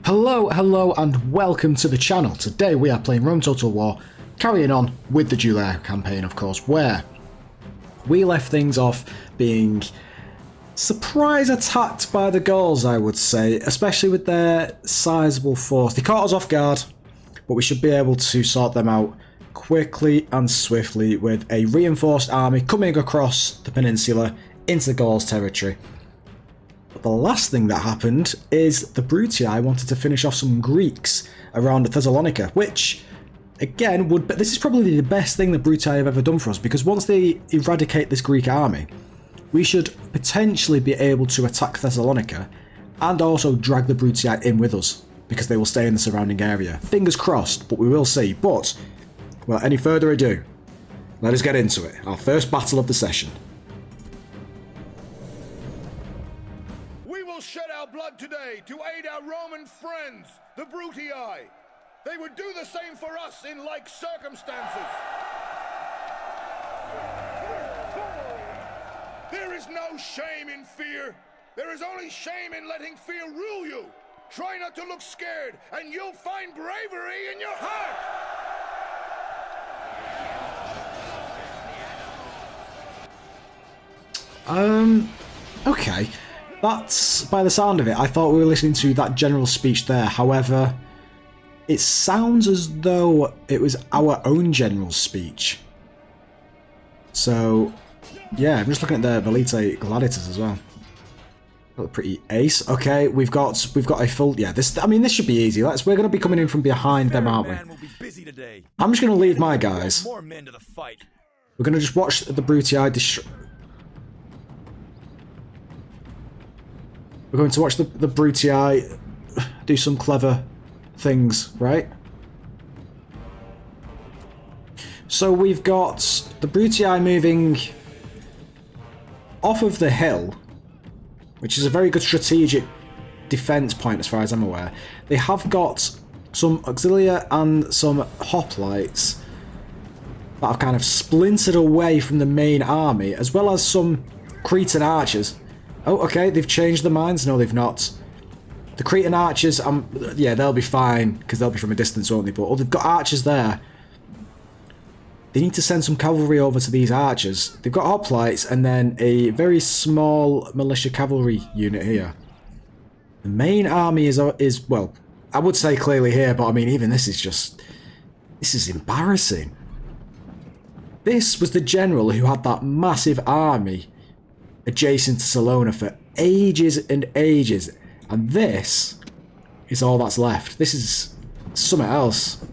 Hello and welcome to the channel. Today we are playing Rome Total War, carrying on with the Julii Campaign, of course, where we left things off being surprise attacked by the Gauls, I would say, especially with their sizable force. They caught us off guard, but we should be able to sort them out quickly and swiftly with a reinforced army coming across the peninsula into the Gauls territory. But the last thing that happened is the Brutii wanted to finish off some Greeks around Thessalonica, which, again, this is probably the best thing the Brutii have ever done for us, because once they eradicate this Greek army, we should potentially be able to attack Thessalonica and also drag the Brutii in with us, because they will stay in the surrounding area. Fingers crossed, but we will see. But, without any further ado, let us get into it. Our first battle of the session. Shed our blood today to aid our Roman friends, the Brutii. They would do the same for us in like circumstances. There is no shame in fear. There is only shame in letting fear rule you. Try not to look scared, and you'll find bravery in your heart. Okay. That's, by the sound of it, I thought we were listening to that general speech there. However, it sounds as though it was our own general speech. So, yeah, I'm just looking at the Elite Gladiators as well. Look pretty ace. Okay, we've got a full, yeah, this should be easy. We're going to be coming in from behind them, aren't we? I'm just going to leave my guys. We're going to just watch the Brutii destroy. We're going to watch the Brutii do some clever things, right? So we've got the Brutii moving off of the hill, which is a very good strategic defense point as far as I'm aware. They have got some auxilia and some hoplites that have kind of splintered away from the main army, as well as some Cretan archers. Oh, okay, they've changed their minds. No, they've not. The Cretan archers, yeah, they'll be fine, because they'll be from a distance, won't they? But, oh, they've got archers there. They need to send some cavalry over to these archers. They've got hoplites, and then a very small militia cavalry unit here. The main army is, well, I would say clearly here, but I mean, even this is embarrassing. This was the general who had that massive army adjacent to Salona for ages and ages, and this is all that's left. This is something else.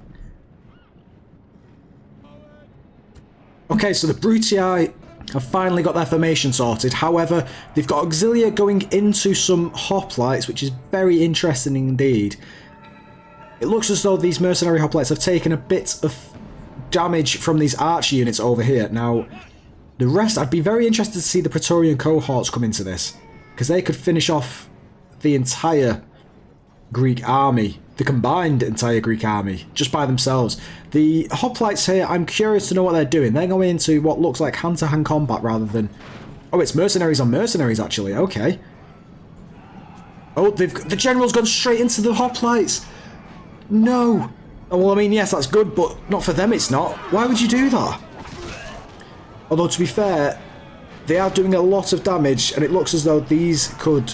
Okay, so the Brutii have finally got their formation sorted. However, they've got auxilia going into some hoplites, which is very interesting indeed. It looks as though these mercenary hoplites have taken a bit of damage from these archer units over here. Now, the rest, I'd be very interested to see the Praetorian cohorts come into this, because they could finish off the entire Greek army, the combined entire Greek army, just by themselves. The hoplites here, I'm curious to know what they're doing. They're going into what looks like hand-to-hand combat rather than... Oh, it's mercenaries on mercenaries, actually. Okay. Oh, the general's gone straight into the hoplites. No. Oh, well, I mean, yes, that's good, but not for them, it's not. Why would you do that? Although, to be fair, they are doing a lot of damage, and it looks as though these could...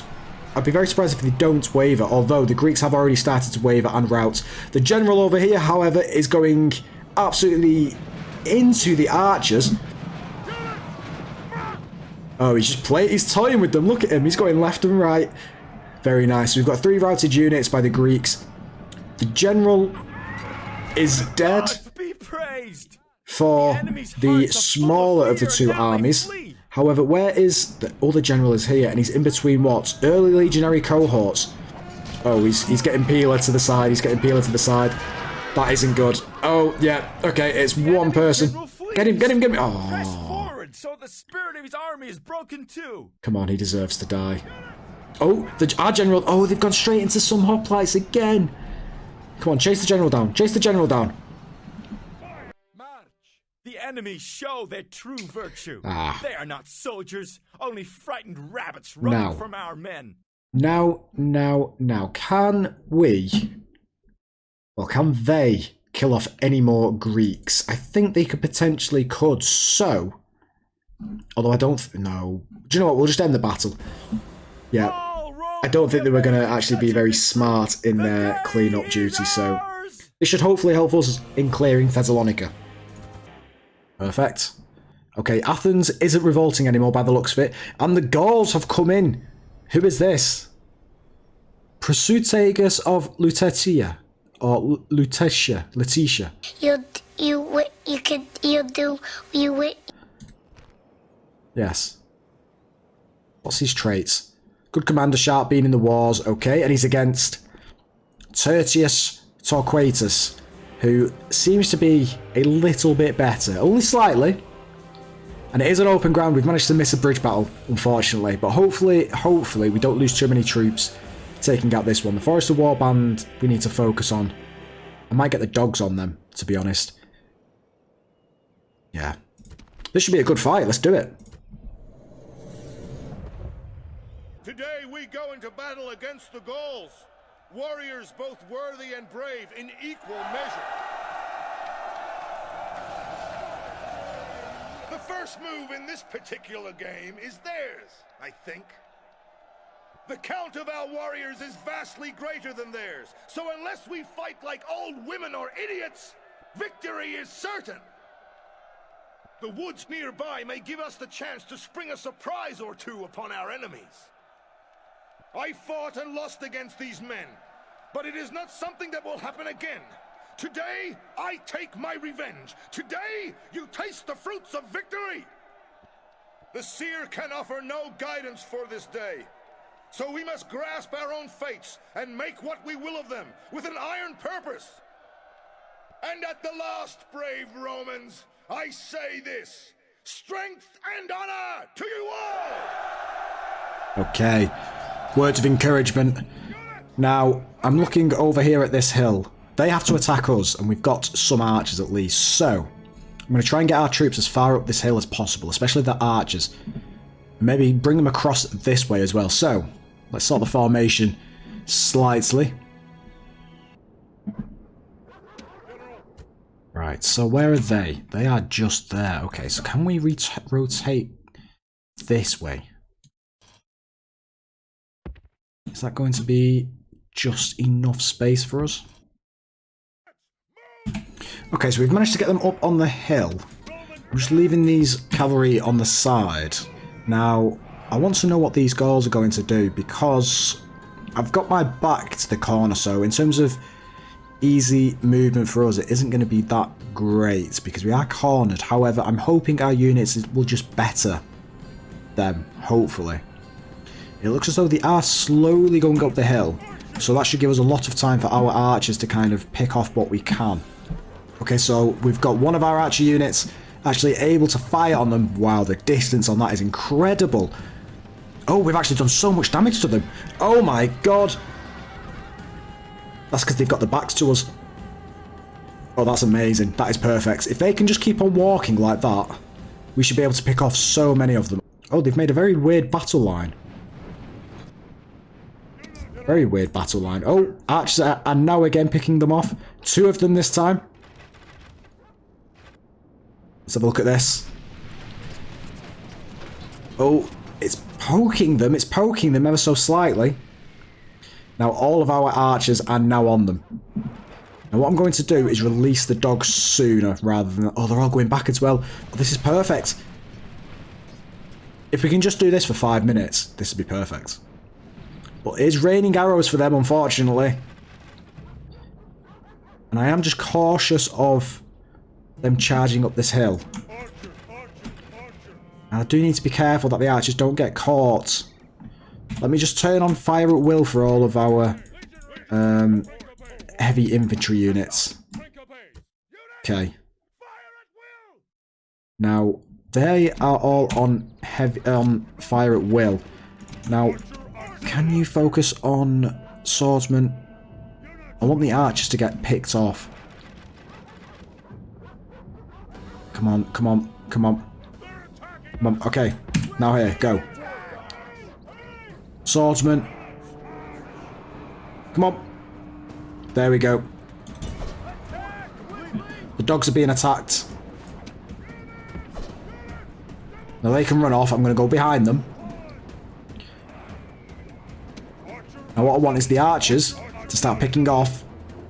I'd be very surprised if they don't waver, although the Greeks have already started to waver and rout. The general over here, however, is going absolutely into the archers. Oh, he's toying with them. Look at him. He's going left and right. Very nice. We've got 3 routed units by the Greeks. The general is dead for the smaller of the two armies. However, where is the other general is here, and he's in between what? Early legionary cohorts. Oh, he's getting Peeler to the side. He's getting Peeler to the side. That isn't good. Oh, yeah. Okay, it's one person. Get him, get him, get him. Oh. So the spirit of his army is broken too. Come on, he deserves to die. Oh, our general. Oh, they've gone straight into some hoplites again. Come on, chase the general down. Chase the general down. The enemy show their true virtue. Ah. They are not soldiers, only frightened rabbits running from our men. Now. Can we... Well, can they kill off any more Greeks? I think they could. So... Although I don't... No. Do you know what? We'll just end the battle. Yeah. I don't think they were going to actually be very smart in their clean-up duty, so... This should hopefully help us in clearing Thessalonica. Perfect. Okay, Athens isn't revolting anymore by the looks of it. And the Gauls have come in. Who is this? Prosutagus of Lutetia. Or Lutetia. Yes. What's his traits? Good commander, sharp, been in the wars. Okay, and he's against Tertius Torquatus, who seems to be a little bit better. Only slightly. And it is an open ground. We've managed to miss a bridge battle, unfortunately. But hopefully, we don't lose too many troops taking out this one. The Forest of Warband we need to focus on. I might get the dogs on them, to be honest. Yeah. This should be a good fight. Let's do it. Today we go into battle against the Gauls. Warriors both worthy and brave in equal measure. The first move in this particular game is theirs, I think. The count of our warriors is vastly greater than theirs, so unless we fight like old women or idiots, victory is certain. The woods nearby may give us the chance to spring a surprise or two upon our enemies. I fought and lost against these men, but it is not something that will happen again. Today, I take my revenge. Today, you taste the fruits of victory. The seer can offer no guidance for this day, so we must grasp our own fates and make what we will of them with an iron purpose. And at the last, brave Romans, I say this: strength and honor to you all! Okay. Words of encouragement. Now, I'm looking over here at this hill. They have to attack us, and we've got some archers at least. So, I'm going to try and get our troops as far up this hill as possible, especially the archers. Maybe bring them across this way as well. So, let's sort the formation slightly. Right, so where are they? They are just there. Okay, so can we rotate this way? Is that going to be just enough space for us? Okay, so we've managed to get them up on the hill. I'm just leaving these cavalry on the side. Now, I want to know what these Gauls are going to do, because I've got my back to the corner, so in terms of easy movement for us, it isn't going to be that great, because we are cornered. However, I'm hoping our units will just better them, hopefully. It looks as though they are slowly going up the hill, so that should give us a lot of time for our archers to kind of pick off what we can. Okay, so we've got one of our archer units actually able to fire on them. Wow, the distance on that is incredible. Oh, we've actually done so much damage to them. Oh my god. That's because they've got the backs to us. Oh, that's amazing. That is perfect. If they can just keep on walking like that, we should be able to pick off so many of them. Oh, they've made a very weird battle line. Very weird battle line. Oh, archers are now again picking them off. 2 of them this time. Let's have a look at this. Oh, it's poking them. It's poking them ever so slightly. Now all of our archers are now on them. Now what I'm going to do is release the dogs sooner rather than... Oh, they're all going back as well. Oh, this is perfect. If we can just do this for 5 minutes, this would be perfect. But it is raining arrows for them, unfortunately. And I am just cautious of them charging up this hill. And I do need to be careful that the archers don't get caught. Let me just turn on fire at will for all of our heavy infantry units. Okay. Now, they are all on fire at will. Now, can you focus on swordsmen? I want the archers to get picked off. Come on, come on, come on. Come on, okay. Now here, go. Swordsman, Come on. There we go. The dogs are being attacked. Now they can run off. I'm going to go behind them. Now what I want is the archers to start picking off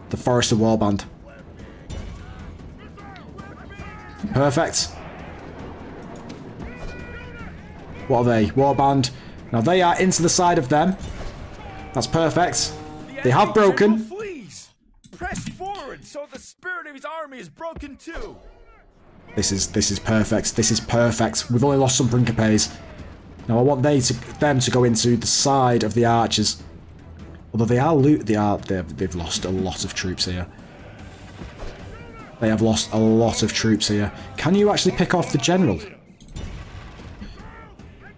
the Forester Warband. Perfect. What are they? Warband. Now they are into the side of them. That's perfect. They have broken. Flees. Press forward so the spirit of his army is broken too. This is perfect. This is perfect. We've only lost some Principes. Now I want them to go into the side of the archers. Although they've lost a lot of troops here. They have lost a lot of troops here. Can you actually pick off the general?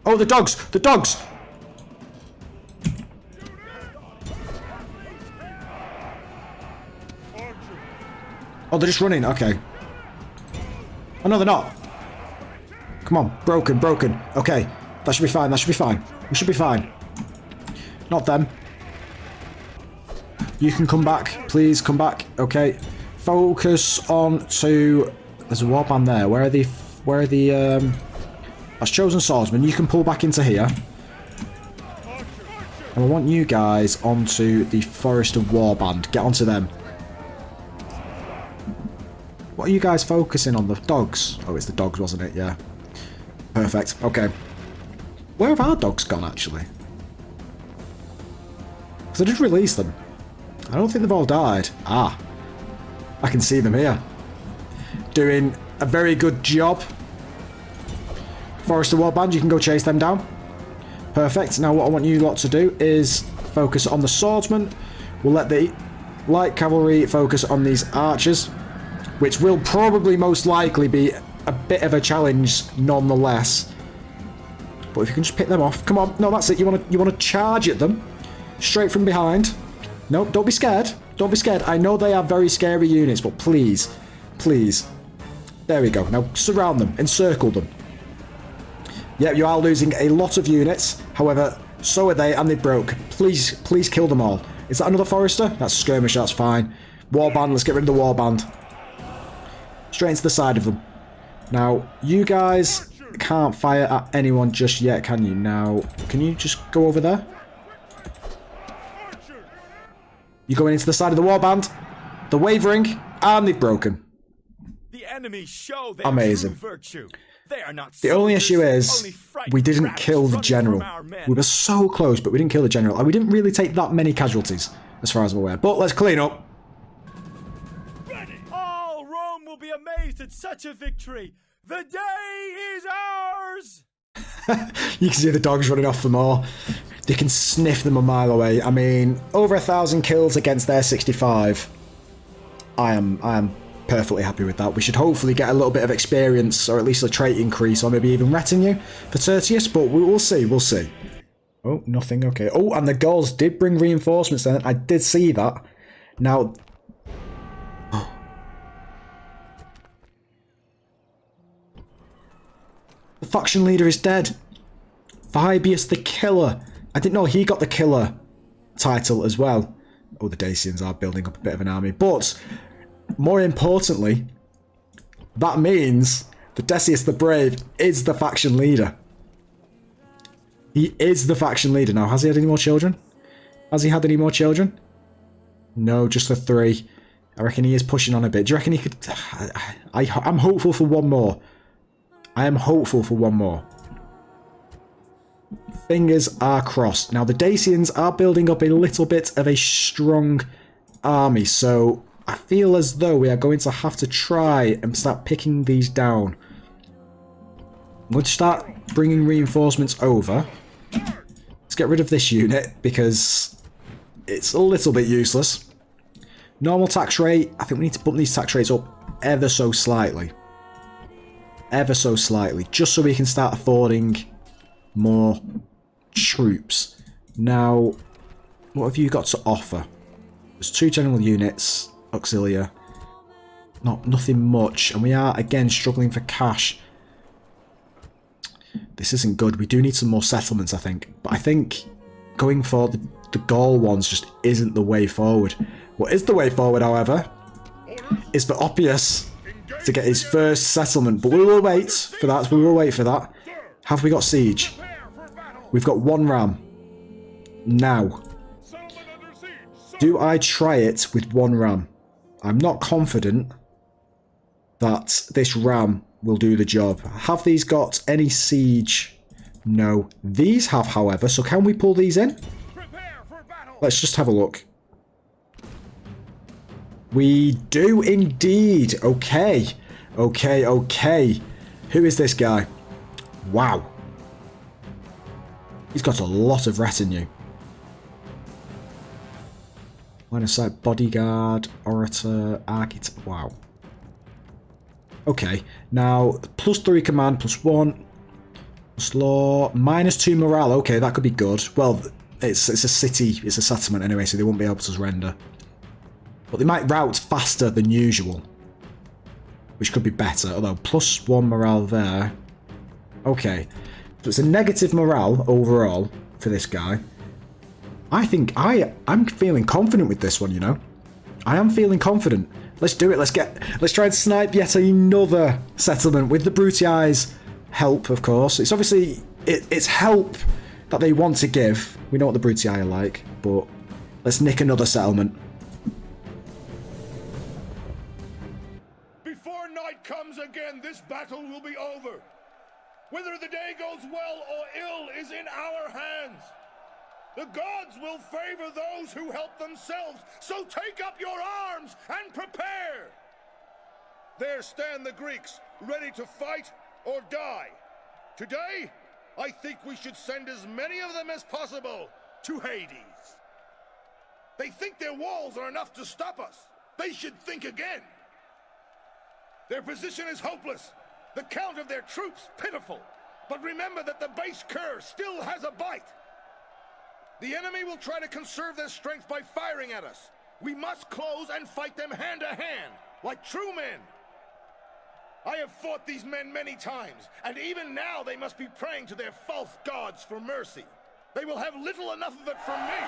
Oh, the dogs! The dogs! Oh, they're just running. Okay. Oh, no, they're not. Come on. Broken, broken. Okay. That should be fine. That should be fine. We should be fine. Not them. You can come back. Please come back. Okay. Focus on to... There's a warband there. Where are the... That's chosen swordsman. You can pull back into here. And I want you guys onto the Forester Warband. Get onto them. What are you guys focusing on? The dogs? Oh, it's the dogs, wasn't it? Yeah. Perfect. Okay. Where have our dogs gone, actually? Because I did release them. I don't think they've all died. Ah. I can see them here. Doing a very good job. Forester Warband, you can go chase them down. Perfect. Now what I want you lot to do is focus on the swordsman. We'll let the light cavalry focus on these archers, which will probably most likely be a bit of a challenge nonetheless. But if you can just pick them off. Come on. No, that's it. You want to charge at them. Straight from behind. No, don't be scared. Don't be scared. I know they are very scary units, but please. Please. There we go. Now surround them. Encircle them. Yeah, you are losing a lot of units. However, so are they, and they broke. Please, please kill them all. Is that another Forester? That's skirmish, that's fine. Warband, let's get rid of the Warband. Straight into the side of them. Now, you guys can't fire at anyone just yet, can you? Now, can you just go over there? You're going into the side of the Warband. They're wavering, and they've broken. The enemy show their amazing. True virtue. They are not the only issue soldiers, is we didn't kill the general. We were so close, but we didn't kill the general. And we didn't really take that many casualties, as far as I'm aware. But let's clean up. All Rome will be amazed at such a victory. The day is ours. You can see the dogs running off them all. They can sniff them a mile away. I mean, over 1,000 kills against their 65. I am perfectly happy with that. We should hopefully get a little bit of experience, or at least a trait increase, or maybe even retinue for Tertius, but we'll see, we'll see. Oh, nothing, okay. Oh, and the Gauls did bring reinforcements then. I did see that. Now... The faction leader is dead. Vibius the Killer. I didn't know he got the Killer title as well. Oh, the Dacians are building up a bit of an army, but... More importantly, that means that Decius the Brave is the faction leader. He is the faction leader. Now, has he had any more children? Has he had any more children? No, just the 3. I reckon he is pushing on a bit. Do you reckon he could... I'm hopeful for one more. I am hopeful for one more. Fingers are crossed. Now, the Dacians are building up a little bit of a strong army, so... I feel as though we are going to have to try and start picking these down. I'm going to start bringing reinforcements over. Let's get rid of this unit because it's a little bit useless. Normal tax rate. I think we need to bump these tax rates up ever so slightly. Ever so slightly. Just so we can start affording more troops. Now, what have you got to offer? There's 2 general units. Auxilia. Nothing much, and we are again struggling for cash. This isn't good. We do need some more settlements, I think. But I think going for the Gaul ones just isn't the way forward. What is the way forward, however, is for Oppius to get his first settlement. But we will wait for that. We will wait for that. Have we got siege? We've got 1 ram. Now, do I try it with 1 ram? I'm not confident that this ram will do the job. Have these got any siege? No. These have, however, so can we pull these in? Let's just have a look. We do indeed. Okay. Okay, okay. Who is this guy? Wow. He's got a lot of retinue. Line of sight, bodyguard, orator, architect. Wow. Okay. Now, +3 command, +1. Plus law, -2 morale. Okay, that could be good. Well, it's a city, it's a settlement anyway, so they won't be able to surrender. But they might rout faster than usual, which could be better. Although +1 morale there. Okay, so it's a negative morale overall for this guy. I think I'm feeling confident with this one. You know, I am feeling confident. Let's do it. Let's try and snipe yet another settlement with the Brutii's help, of course. It's obviously it's help that they want to give. We know what the Brutii are like, but let's nick another settlement. Before night comes again, this battle will be over. Whether the day goes well or ill is in our hands. The gods will favor those who help themselves, so take up your arms and prepare. There stand the Greeks, ready to fight or die. Today, I think we should send as many of them as possible to Hades. They think their walls are enough to stop us. They should think again. Their position is hopeless, the count of their troops pitiful. But remember that the base cur still has a bite. The enemy will try to conserve their strength by firing at us. We must close and fight them hand to hand, like true men. I have fought these men many times, and even now they must be praying to their false gods for mercy. They will have little enough of it from me.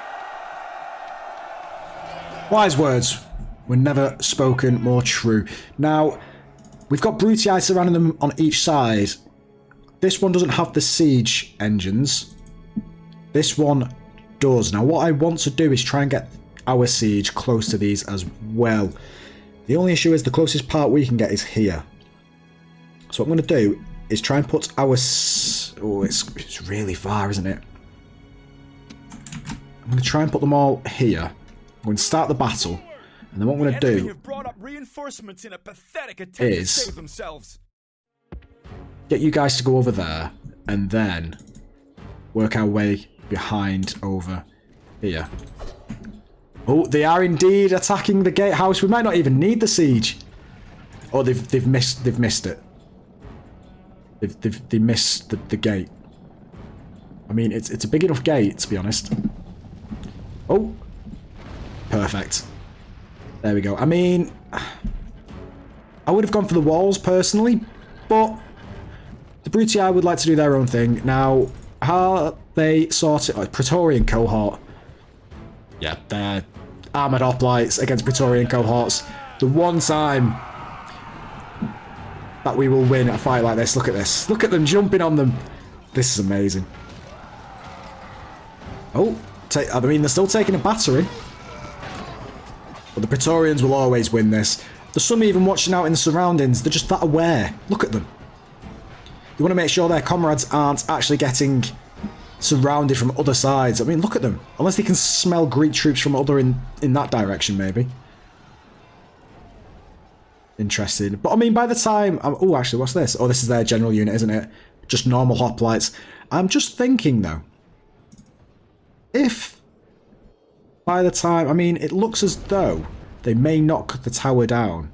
Wise words were never spoken more true. Now, we've got Brutii surrounding them on each side. This one doesn't have the siege engines. This one does. Now, what I want to do is try and get our siege close to these as well. The only issue is the closest part we can get is here. So what I'm going to do is try and put our... Oh, it's really far, isn't it? I'm going to try and put them all here. I'm going to start the battle. And then what I'm going to do have brought up reinforcements in a pathetic attempt to save themselves. Get you guys to go over there. And then work our way behind over here. Oh, they are indeed attacking the gatehouse. We might not even need the siege. Oh, they've missed it. They missed the gate. I mean, it's a big enough gate, to be honest. Oh, perfect. There we go. I mean, I would have gone for the walls personally, but the Brutii would like to do their own thing. Now, how they sorted... Oh, Praetorian cohort. Yeah, they're armoured hoplites against Praetorian cohorts. The one time that we will win a fight like this. Look at this. Look at them jumping on them. This is amazing. Oh, I mean, they're still taking a battering. But the Praetorians will always win this. There's some even watching out in the surroundings. They're just that aware. Look at them. You want to make sure their comrades aren't actually getting surrounded from other sides. I mean, look at them. Unless they can smell Greek troops from other in that direction, maybe. Interesting. But I mean, by the time... oh, actually, what's this? Oh, this is their general unit, isn't it? Just normal hoplites. I'm just thinking, though. If... by the time... I mean, it looks as though they may knock the tower down.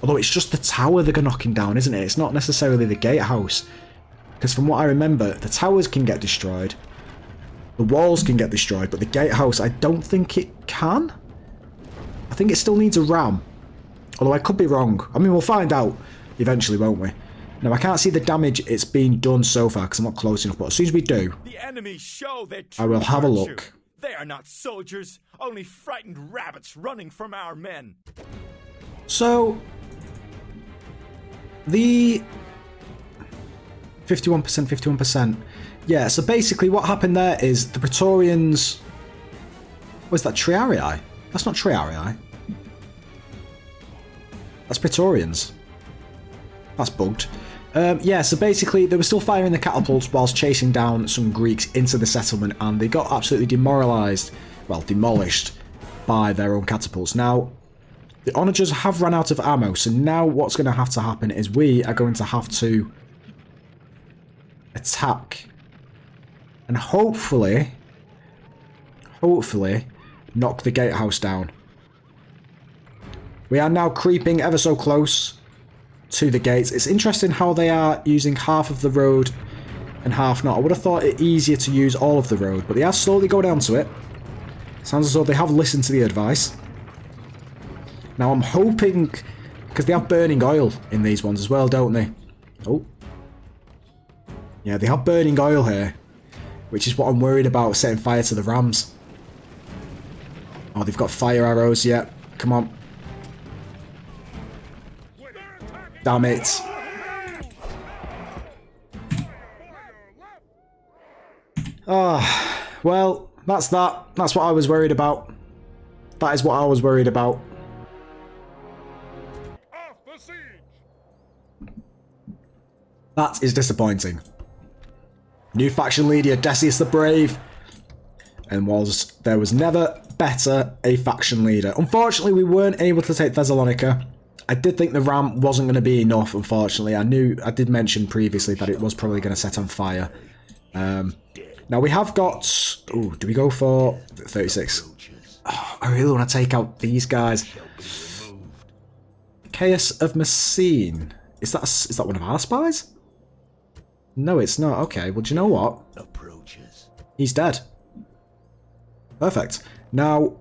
Although it's just the tower they're knocking down, isn't it? It's not necessarily the gatehouse. Because from what I remember, the towers can get destroyed. The walls can get destroyed, but the gatehouse, I don't think it can. I think it still needs a ram. Although I could be wrong. I mean, we'll find out eventually, won't we? Now, I can't see the damage it's been done so far because I'm not close enough, but as soon as we do, The enemy show their I will have a virtue. look. They are not soldiers, only frightened rabbits running from our men. So, the 51%, 51%. Yeah, so basically what happened there is the Praetorians... Was that Triarii? That's not Triarii. That's Praetorians. That's bugged. Yeah, so basically they were still firing the catapults whilst chasing down some Greeks into the settlement, and they got absolutely demoralised, well, demolished by their own catapults. Now, the onagers have run out of ammo, so now what's going to have to happen is we are going to have to attack and hopefully knock the gatehouse down. We are now creeping ever so close to the gates. It's interesting how they are using half of the road and half not. I would have thought it easier to use all of the road, but they are slowly going down to it. Sounds as though they have listened to the advice. Now I'm hoping, because they have burning oil in these ones as well, don't they? Oh. Yeah, they have burning oil here, which is what I'm worried about, setting fire to the rams. Oh, they've got fire arrows, yeah. Come on. Damn it. Ah, well, that's that. That's what I was worried about. That is what I was worried about. That is disappointing. New faction leader, Decius the Brave. And there was never better a faction leader. Unfortunately, we weren't able to take Thessalonica. I did think the ram wasn't going to be enough, unfortunately. I did mention previously that it was probably going to set on fire. Now we have got... Ooh, do we go for 36? Oh, I really want to take out these guys. Chaos of Messene. Is that one of our spies? No, it's not. Okay, well, do you know what? He's dead. Perfect. Now,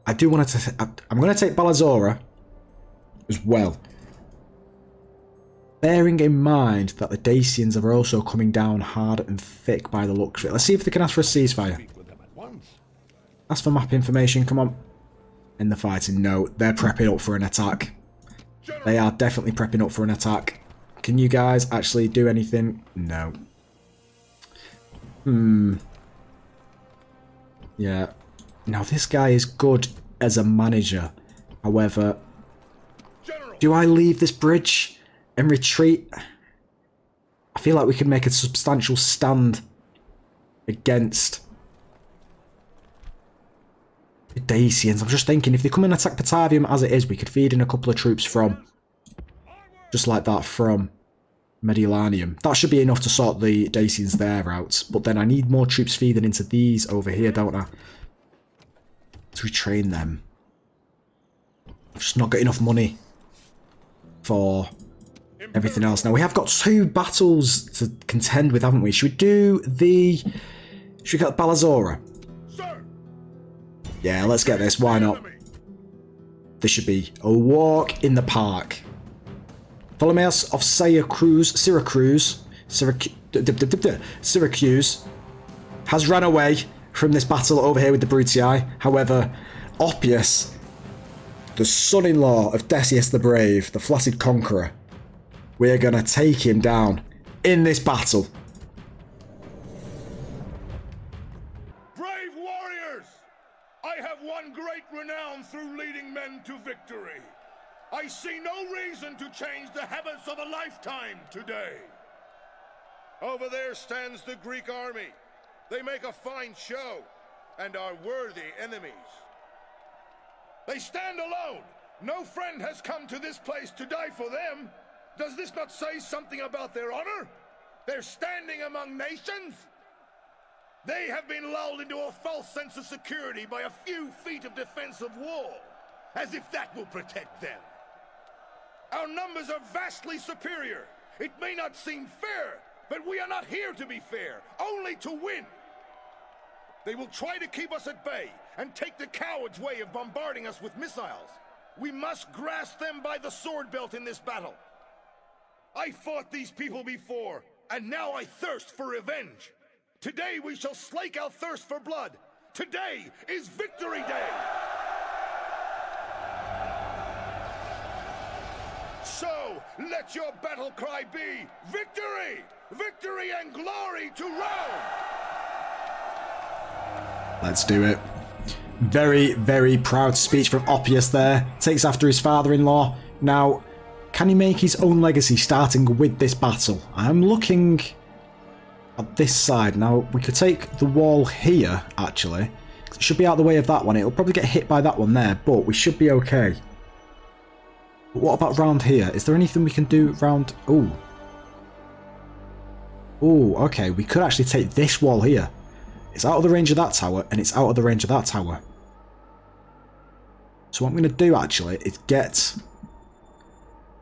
I do want to... I'm going to take Balazora as well. Bearing in mind that the Dacians are also coming down hard and thick by the looks of it. Let's see if they can ask for a ceasefire. Ask for map information, come on. End the fighting. No, they're prepping up for an attack. They are definitely prepping up for an attack. Can you guys actually do anything? No. Yeah. Now this guy is good as a manager. However, do I leave this bridge and retreat? I feel like we could make a substantial stand against the Dacians. I'm just thinking, if they come and attack Patavium as it is, we could feed in a couple of troops from, just like that, from Mediolanium. That should be enough to sort the Dacians there out. But then I need more troops feeding into these over here, don't I? To retrain them. I've just not got enough money for everything else. Now, we have got 2 battles to contend with, haven't we? Should we do the... Should we get Balazora? Yeah, let's get this. Why not? This should be a walk in the park. Ptolemaeus of Syracuse has ran away from this battle over here with the Brutii. However, Oppius, the son-in-law of Decius the Brave, the flaccid conqueror, we're going to take him down in this battle. Brave warriors! I have won great renown through leading men to victory. I see no reason to change the habits of a lifetime today. Over there stands the Greek army. They make a fine show and are worthy enemies. They stand alone. No friend has come to this place to die for them. Does this not say something about their honor? They're standing among nations. They have been lulled into a false sense of security by a few feet of defensive wall, as if that will protect them. Our numbers are vastly superior. It may not seem fair, but we are not here to be fair, only to win. They will try to keep us at bay and take the coward's way of bombarding us with missiles. We must grasp them by the sword belt in this battle. I fought these people before, and now I thirst for revenge. Today we shall slake our thirst for blood. Today is Victory Day. So, let your battle cry be victory! Victory and glory to Rome! Let's do it. Very, very proud speech from Oppius there. Takes after his father-in-law. Now, can he make his own legacy starting with this battle? I'm looking at this side. Now, we could take the wall here, actually. It should be out of the way of that one. It'll probably get hit by that one there, but we should be okay. But what about round here? Is there anything we can do round... Oh. Oh, okay. We could actually take this wall here. It's out of the range of that tower, and it's out of the range of that tower. So what I'm going to do, actually, is get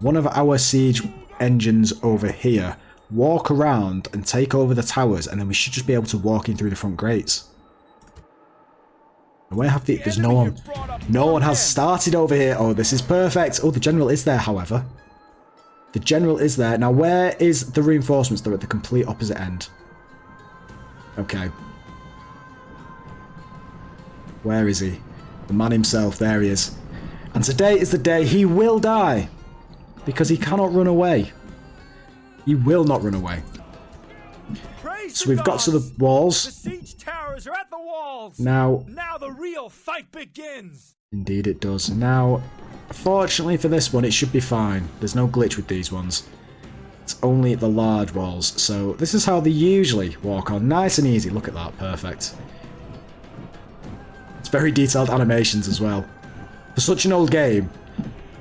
one of our siege engines over here, walk around and take over the towers, and then we should just be able to walk in through the front gates. Where have the... There's no one. No one has started over here. Oh, this is perfect. Oh, the general is there, however. The general is there. Now, where is the reinforcements? They're at the complete opposite end. Okay. Where is he? The man himself. There he is. And today is the day he will die. Because he cannot run away. He will not run away. So we've got to the walls. The siege towers are at the walls. Now the real fight begins. Indeed it does. Now, fortunately for this one, it should be fine. There's no glitch with these ones. It's only the large walls. So this is how they usually walk on. Nice and easy. Look at that. Perfect. It's very detailed animations as well. For such an old game,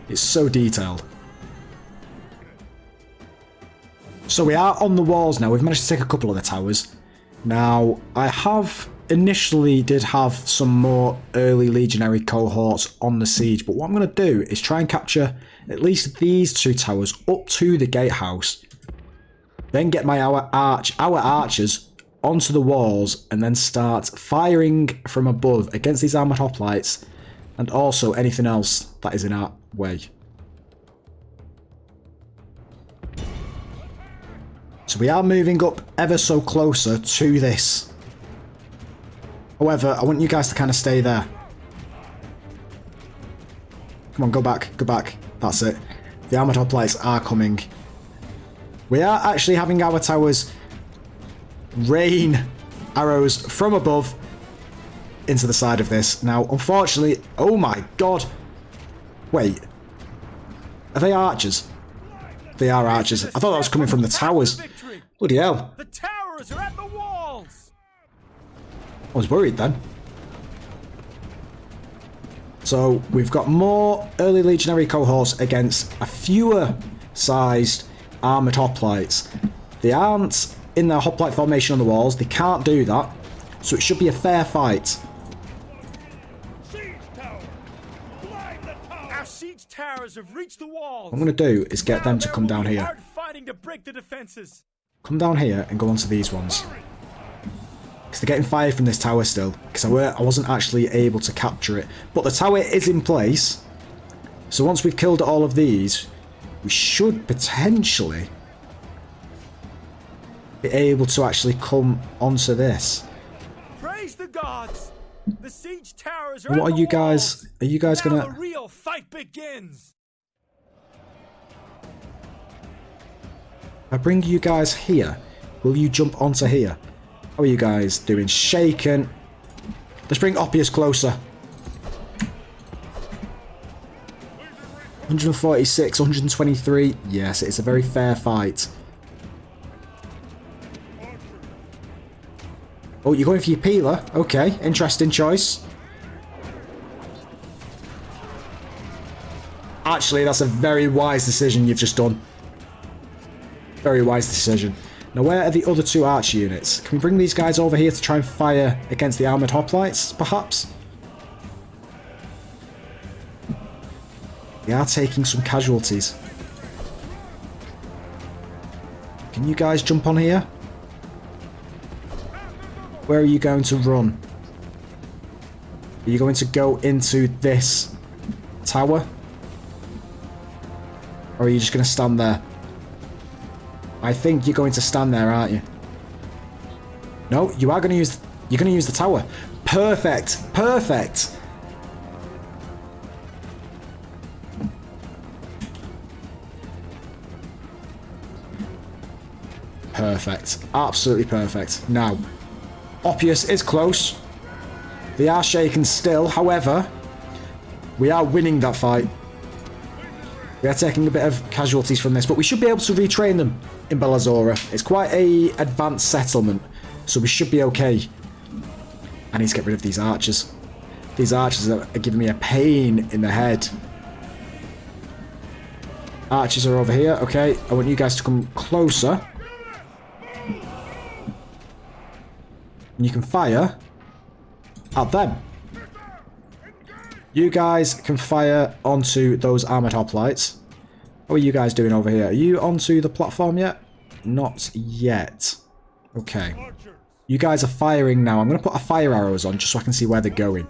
it's so detailed. So we are on the walls now. We've managed to take a couple of the towers. Now, I have initially did have some more early legionary cohorts on the siege, but what I'm going to do is try and capture at least these two towers up to the gatehouse, then get our archers onto the walls, and then start firing from above against these armoured hoplites, and also anything else that is in our way. So we are moving up ever so closer to this. However, I want you guys to kind of stay there. Come on, go back, go back. That's it. The armoured hoplites are coming. We are actually having our towers rain arrows from above into the side of this. Now, unfortunately... Oh my god! Wait. Are they archers? They are archers. I thought that was coming from the towers. Bloody hell. The towers are at the walls. I was worried then. So we've got more early legionary cohorts against a fewer sized armoured hoplites. They aren't in their hoplite formation on the walls. They can't do that. So it should be a fair fight. Our siege towers have reached the walls. What I'm going to do is get them to come down here. Hard fighting to break the defenses. Come down here and go onto these ones. Because they're getting fired from this tower still. Because I wasn't actually able to capture it. But the tower is in place. So once we've killed all of these, we should potentially be able to actually come onto this. Praise the gods. The siege towers are What are you guys? Are you guys now gonna? the real fight begins. I bring you guys here. Will you jump onto here? How are you guys doing? Shaken. Let's bring Oppius closer. 146, 123. Yes, it's a very fair fight. Oh, you're going for your peeler? Okay, interesting choice. Actually, that's a very wise decision you've just done. Very wise decision. Now, where are the other two archer units? Can we bring these guys over here to try and fire against the armoured hoplites, perhaps? We are taking some casualties. Can you guys jump on here? Where are you going to run? Are you going to go into this tower? Or are you just going to stand there? I think you're going to stand there, aren't you? No, you are going to use... You're going to use the tower. Perfect. Perfect. Perfect. Absolutely perfect. Now, Oppius is close. They are shaken still. However, we are winning that fight. We are taking a bit of casualties from this, but we should be able to retrain them in Belazora. It's quite a advanced settlement, so we should be okay. I need to get rid of these archers. These archers are giving me a pain in the head. Archers are over here. Okay, I want you guys to come closer. And you can fire at them. You guys can fire onto those armoured hoplites. How are you guys doing over here? Are you onto the platform yet? Not yet. Okay. You guys are firing now. I'm going to put a fire arrows on just so I can see where they're going.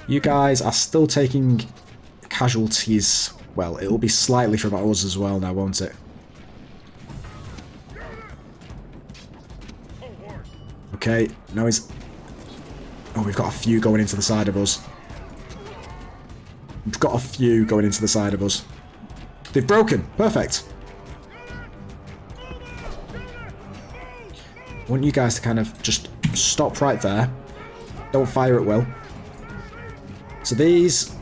You guys are still taking casualties. Well, it'll be slightly from us as well now, won't it? Okay, no, he's... Oh, we've got a few going into the side of us. We've got a few going into the side of us. They've broken. Perfect. I want you guys to kind of just stop right there. Don't fire at will. So these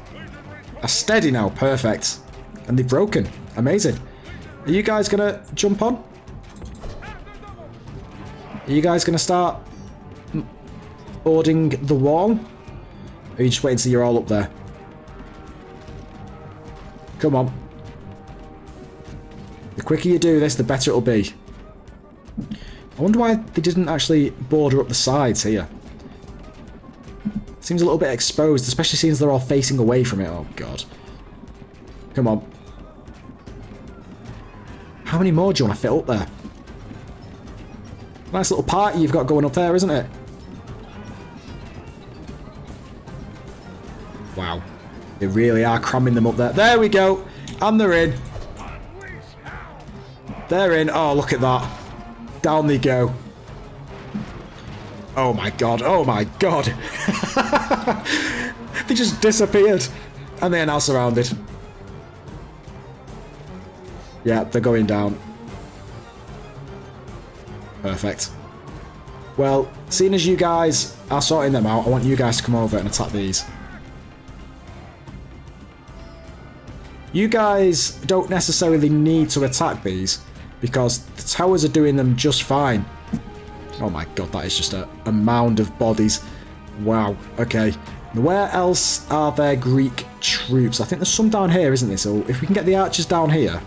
are steady now. Perfect. And they've broken. Amazing. Are you guys going to jump on? Are you guys going to start boarding the wall? Or are you just waiting until you're all up there? Come on. The quicker you do this, the better it'll be. I wonder why they didn't actually border up the sides here. Seems a little bit exposed, especially since they're all facing away from it. Oh, God. Come on. How many more do you want to fit up there? Nice little party you've got going up there, isn't it? Wow. They really are cramming them up there. There we go. And they're in. They're in. Oh, look at that. Down they go. Oh my god. Oh my god. They just disappeared. And they are now surrounded. Yeah, they're going down. Perfect. Well, seeing as you guys are sorting them out, I want you guys to come over and attack these. You guys don't necessarily need to attack these because the towers are doing them just fine. Oh my god, that is just a mound of bodies. Wow, okay. Where else are there Greek troops? I think there's some down here, isn't there? So if we can get the archers down here.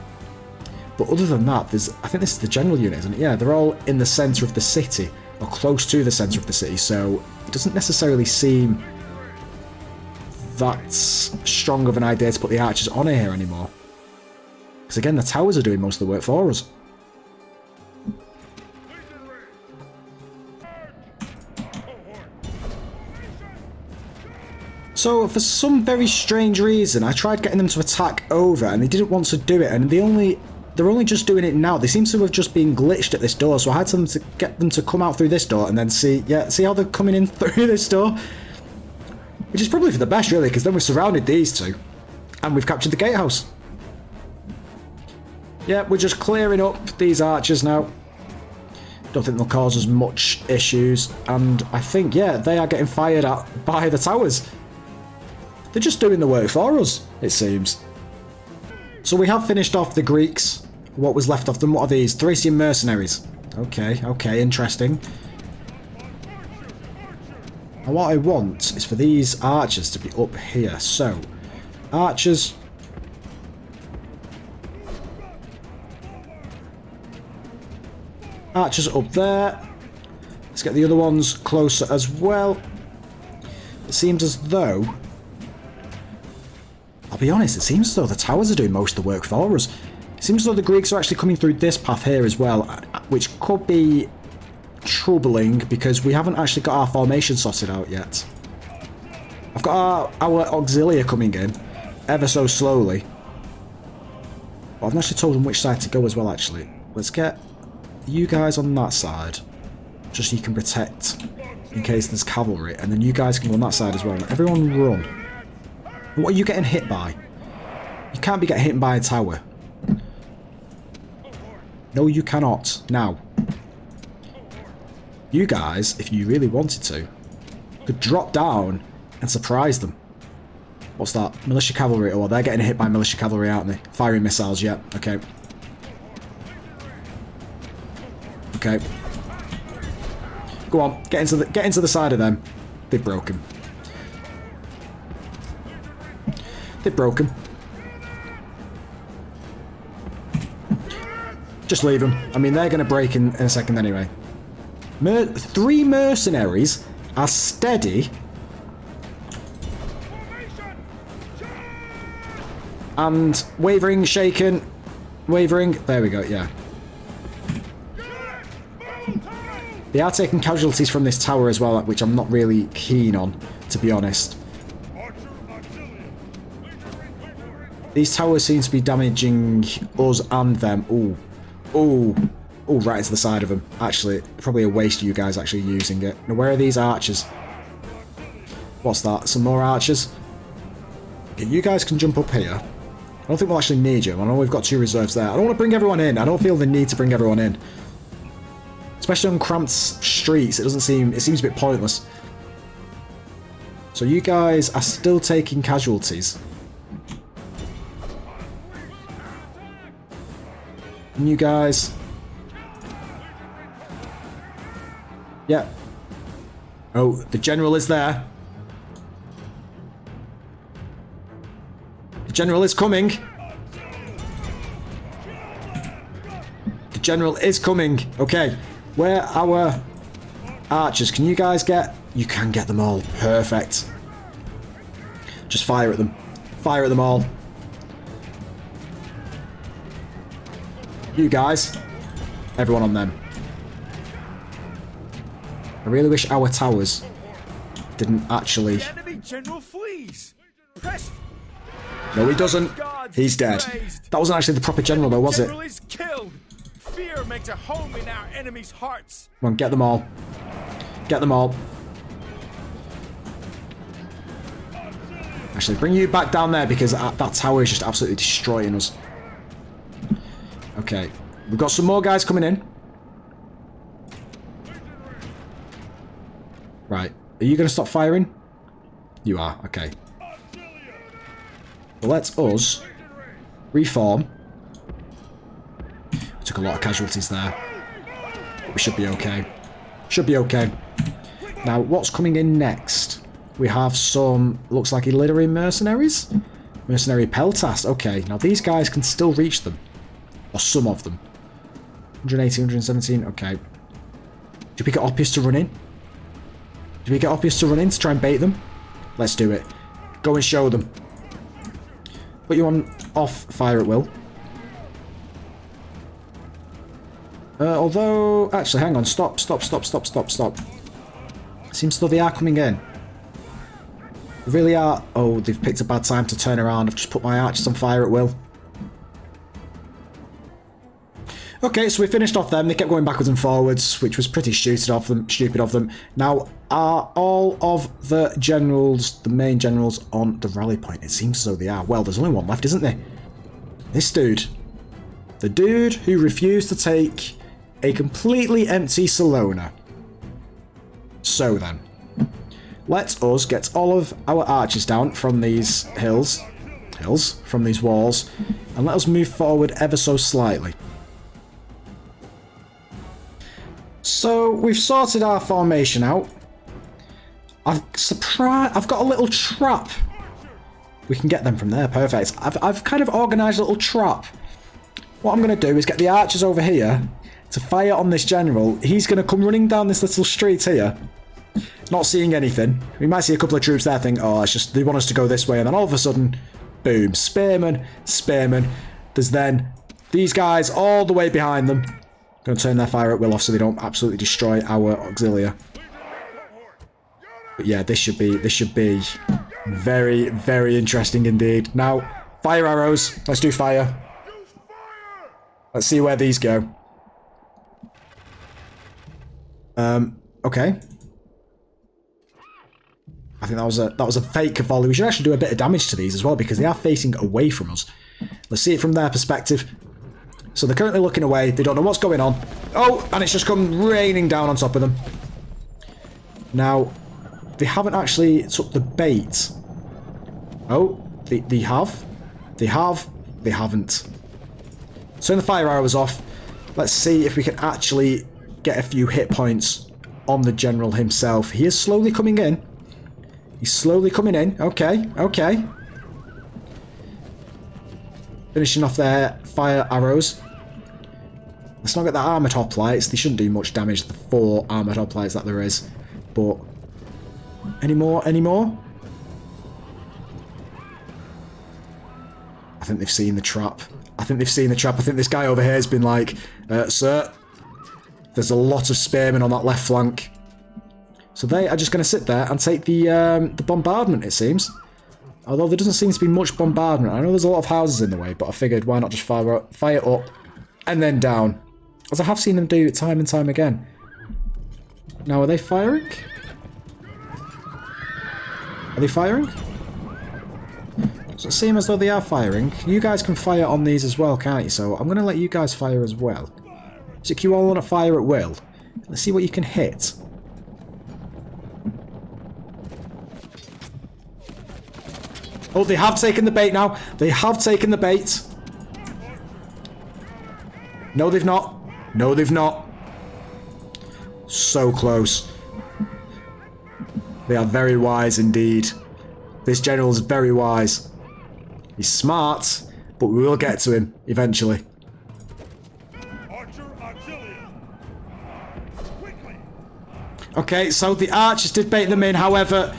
But other than that, I think this is the general unit, isn't it? Yeah, they're all in the centre of the city, or close to the centre of the city, so it doesn't necessarily seem that strong of an idea to put the archers on here anymore. Because again, the towers are doing most of the work for us. So, for some very strange reason, I tried getting them to attack over, and they didn't want to do it, and they're only just doing it now. They seem to have just been glitched at this door, so I had to get them to come out through this door, and then see how they're coming in through this door? Which is probably for the best, really, because then we've surrounded these two, and we've captured the gatehouse. Yeah, we're just clearing up these archers now. Don't think they'll cause us much issues, and I think, yeah, they are getting fired at by the towers. They're just doing the work for us, it seems. So we have finished off the Greeks. What was left of them? What are these? Thracian mercenaries. Okay, interesting. And what I want is for these archers to be up here. So, archers. Archers up there. Let's get the other ones closer as well. It seems as though... I'll be honest, it seems as though the towers are doing most of the work for us. It seems as though the Greeks are actually coming through this path here as well, which could be troubling because we haven't actually got our formation sorted out yet. I've got our auxilia coming in ever so slowly. But I've not actually told them which side to go as well, actually. Let's get you guys on that side. just so you can protect in case there's cavalry, and then you guys can go on that side as well. Everyone run. What are you getting hit by? You can't be getting hit by a tower. No, you cannot. Now, you guys, if you really wanted to, could drop down and surprise them. What's that? Militia cavalry. Oh, well, they're getting hit by militia cavalry, aren't they? Firing missiles, yeah. Okay. Okay. Go on, get into the side of them. They've broken. They've broken. Just leave them. I mean, they're going to break in a second anyway. 3 mercenaries are steady. And wavering, shaken, wavering. There we go, yeah. They are taking casualties from this tower as well, which I'm not really keen on, to be honest. These towers seem to be damaging us and them. Ooh. Ooh. Ooh, right into the side of them. Actually, probably a waste of you guys actually using it. Now, where are these archers? What's that? Some more archers? Okay, you guys can jump up here. I don't think we'll actually need you. I know we've got 2 reserves there. I don't want to bring everyone in. I don't feel the need to bring everyone in. Especially on cramped streets, it seems a bit pointless. So you guys are still taking casualties. And you guys... Yeah. Oh, the general is there. The general is coming. The general is coming. Okay. Where are our archers? Can you guys get... You can get them all. Perfect. Just fire at them. Fire at them all. You guys. Everyone on them. I really wish our towers didn't actually... The enemy general flees. Press. No, he doesn't. He's dead. That wasn't actually the proper general though, was it? General is killed. Fear makes a home in our enemies' hearts. Come on, get them all. Get them all. Actually, bring you back down there because that tower is just absolutely destroying us. Okay. We've got some more guys coming in. Right. Are you going to stop firing? You are. Okay. Well, let us reform. We took a lot of casualties there. We should be okay. Should be okay. Now, what's coming in next? We have some, looks like illiterate mercenaries? Mercenary peltast. Okay, now these guys can still reach them. Or some of them. 180, 117, okay. Do we get Oppius to run in? Do we get Oppius to run in to try and bait them? Let's do it. Go and show them. Put you on off fire at will. Although, actually, hang on. Stop. Seems though they are coming in. They really are. Oh, they've picked a bad time to turn around. I've just put my archers on fire at will. Okay, so we finished off them. They kept going backwards and forwards, which was pretty stupid of them. Now, are all of the generals, the main generals, on the rally point? It seems as though they are. Well, there's only one left, isn't there? This dude. The dude who refused to take a completely empty Salona. So then, let us get all of our archers down from these from these walls, and let us move forward ever so slightly. So we've sorted our formation out. I've got a little trap. We can get them from there. Perfect. I've kind of organised a little trap. What I'm going to do is get the archers over here to fire on this general. He's going to come running down this little street here, not seeing anything. We might see a couple of troops there think, oh, it's just they want us to go this way, and then all of a sudden, boom, spearmen. There's then these guys all the way behind them. Going to turn their fire at will off so they don't absolutely destroy our auxilia. But yeah, this should be very, very interesting indeed. Now, fire arrows. Let's do fire. Let's see where these go. Okay. I think that was a fake volley. We should actually do a bit of damage to these as well because they are facing away from us. Let's see it from their perspective. So they're currently looking away. They don't know what's going on. Oh, and it's just come raining down on top of them. Now, they haven't actually took the bait. Oh, they have. They have. They haven't. Turn the fire arrows off. Let's see if we can actually get a few hit points on the general himself. He is slowly coming in. He's slowly coming in. Okay, okay. Finishing off their fire arrows. Let's not get the armoured hoplites. They shouldn't do much damage, the 4 armoured hoplites that there is. But... Any more? Any more? I think they've seen the trap. I think they've seen the trap. I think this guy over here has been like, sir, there's a lot of spearmen on that left flank. So they are just going to sit there and take the bombardment, it seems. Although there doesn't seem to be much bombardment. I know there's a lot of houses in the way, but I figured why not just fire up and then down. As I have seen them do it time and time again. Now, are they firing? Are they firing? Does it seem as though they are firing? You guys can fire on these as well, can't you? So I'm going to let you guys fire as well. So you all want to fire at will. Let's see what you can hit. Oh, they have taken the bait now. They have taken the bait. No, they've not. No, they've not. So close. They are very wise indeed. This general is very wise. He's smart, but we will get to him eventually. Okay, so the archers did bait them in, however,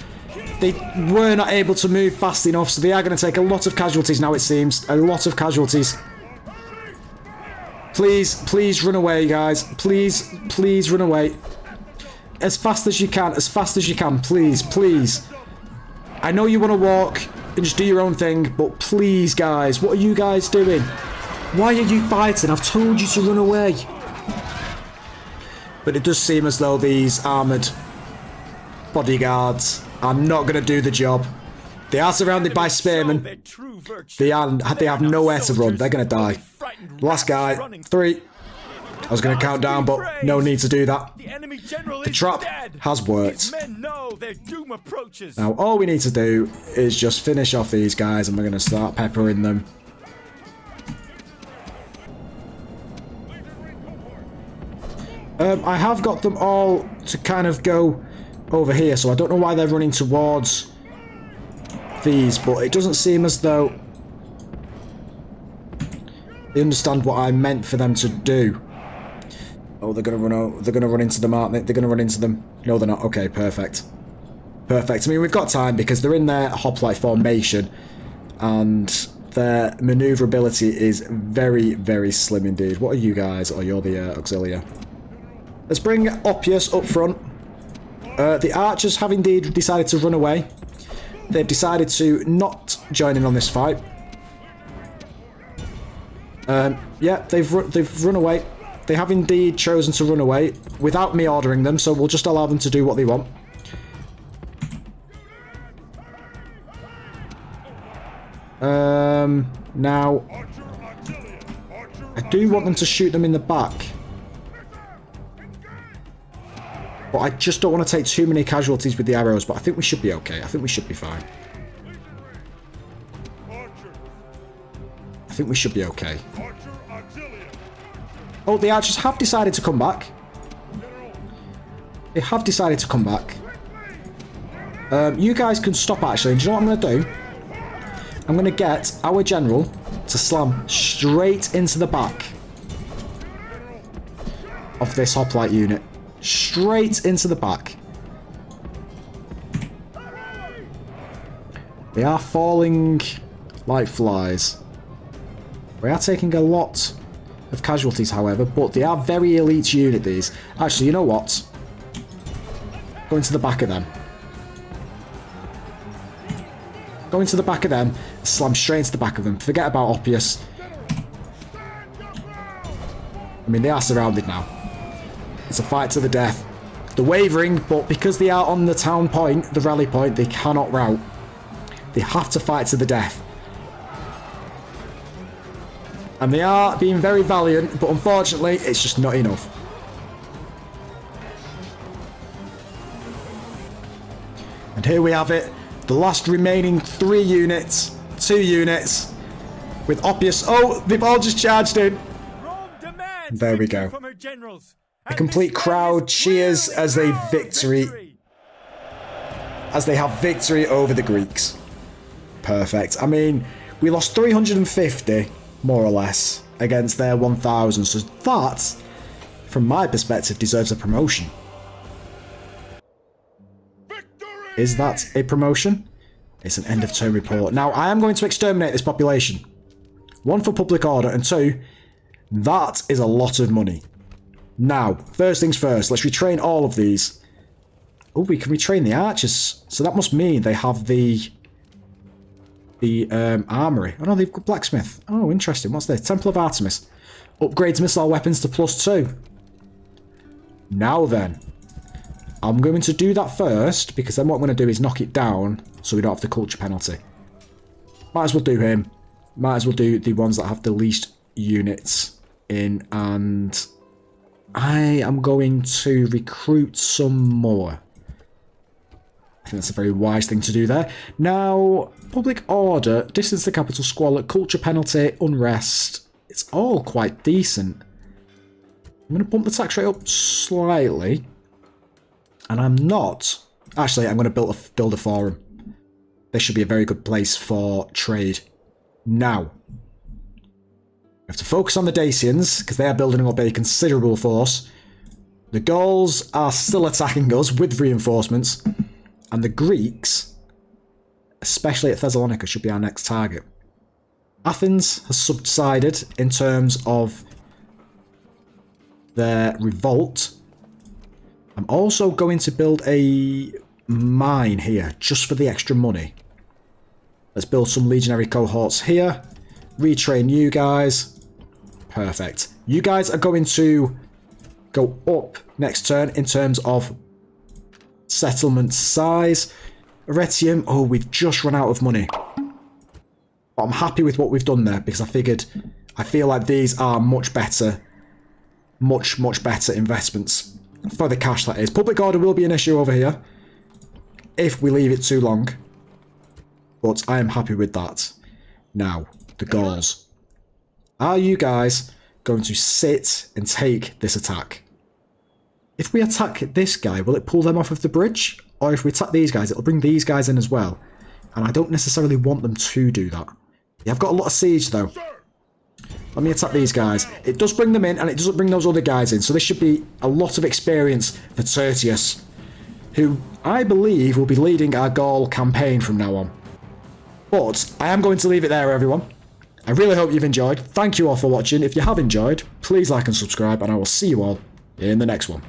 they were not able to move fast enough, so they are going to take a lot of casualties now, it seems. A lot of casualties. Please, please run away, guys. Please, please run away. As fast as you can, as fast as you can, please, please. I know you want to walk and just do your own thing, but please, guys, what are you guys doing? Why are you fighting? I've told you to run away. But it does seem as though these armoured bodyguards are not going to do the job. They are surrounded by spearmen. They have nowhere to run. They're going to die. Last guy. 3. I was going to count down, but no need to do that. The trap has worked. Now, all we need to do is just finish off these guys, and we're going to start peppering them. I have got them all to kind of go over here, so I don't know why they're running towards these, but it doesn't seem as though they understand what I meant for them to do. Oh, they're gonna run into them, aren't they? They're gonna run into them. No, they're not. Okay, perfect. Perfect. I mean, we've got time because they're in their hoplite formation, and their manoeuvrability is very, very slim indeed. What are you guys? Oh, you're the auxilia. Let's bring Oppius up front. The archers have indeed decided to run away. They've decided to not join in on this fight. Yeah, they've run away. They have indeed chosen to run away without me ordering them, so we'll just allow them to do what they want. Now, I do want them to shoot them in the back. But I just don't want to take too many casualties with the arrows, but I think we should be okay. I think we should be fine. I think we should be okay. Oh, the archers have decided to come back. They have decided to come back. You guys can stop, actually. Do you know what I'm going to do? I'm going to get our general to slam straight into the back of this hoplite unit. Straight into the back. They are falling like flies. We are taking a lot of casualties, however, but they are very elite unit, these. Actually, you know what? Go into the back of them. Go into the back of them, slam straight into the back of them. Forget about Oppius. I mean, they are surrounded now. It's a fight to the death. They're wavering, but because they are on the town point, the rally point, they cannot rout. They have to fight to the death. And they are being very valiant, but unfortunately, it's just not enough. And here we have it. The last remaining 3 units, 2 units, with Oppius. Oh, they've all just charged in. There we go. A complete crowd cheers as they have victory over the Greeks. Perfect. I mean, we lost 350, more or less, against their 1,000. So that, from my perspective, deserves a promotion. Is that a promotion? It's an end of term report. Now, I am going to exterminate this population. 1, for public order, and 2, that is a lot of money. Now, first things first, let's retrain all of these. Oh, we can retrain the archers. So that must mean they have the armory. Oh no, they've got blacksmith. Oh, interesting. What's this? Temple of Artemis. Upgrades missile weapons to +2. Now then. I'm going to do that first, because then what I'm going to do is knock it down, so we don't have the culture penalty. Might as well do him. Might as well do the ones that have the least units in, and I am going to recruit some more. I think that's a very wise thing to do there. Now, public order, distance to capital, squalor, culture penalty, unrest. It's all quite decent. I'm going to bump the tax rate up slightly. And I'm not... Actually, I'm going to build a forum. This should be a very good place for trade. Now, we have to focus on the Dacians, because they are building up a considerable force. The Gauls are still attacking us with reinforcements. And the Greeks, especially at Thessalonica, should be our next target. Athens has subsided in terms of their revolt. I'm also going to build a mine here, just for the extra money. Let's build some legionary cohorts here. Retrain you guys. Perfect. You guys are going to go up next turn in terms of settlement size. Arretium, oh, we've just run out of money. But I'm happy with what we've done there, because I feel like these are much better, much better investments. For the cash, that is. Public order will be an issue over here if we leave it too long. But I am happy with that. Now, the Gauls. Are you guys going to sit and take this attack? If we attack this guy, will it pull them off of the bridge? Or if we attack these guys, it'll bring these guys in as well. And I don't necessarily want them to do that. Yeah, I've got a lot of siege, though. Let me attack these guys. It does bring them in, and it doesn't bring those other guys in. So this should be a lot of experience for Tertius, who I believe will be leading our Gaul campaign from now on. But I am going to leave it there, everyone. I really hope you've enjoyed. Thank you all for watching. If you have enjoyed, please like and subscribe, and I will see you all in the next one.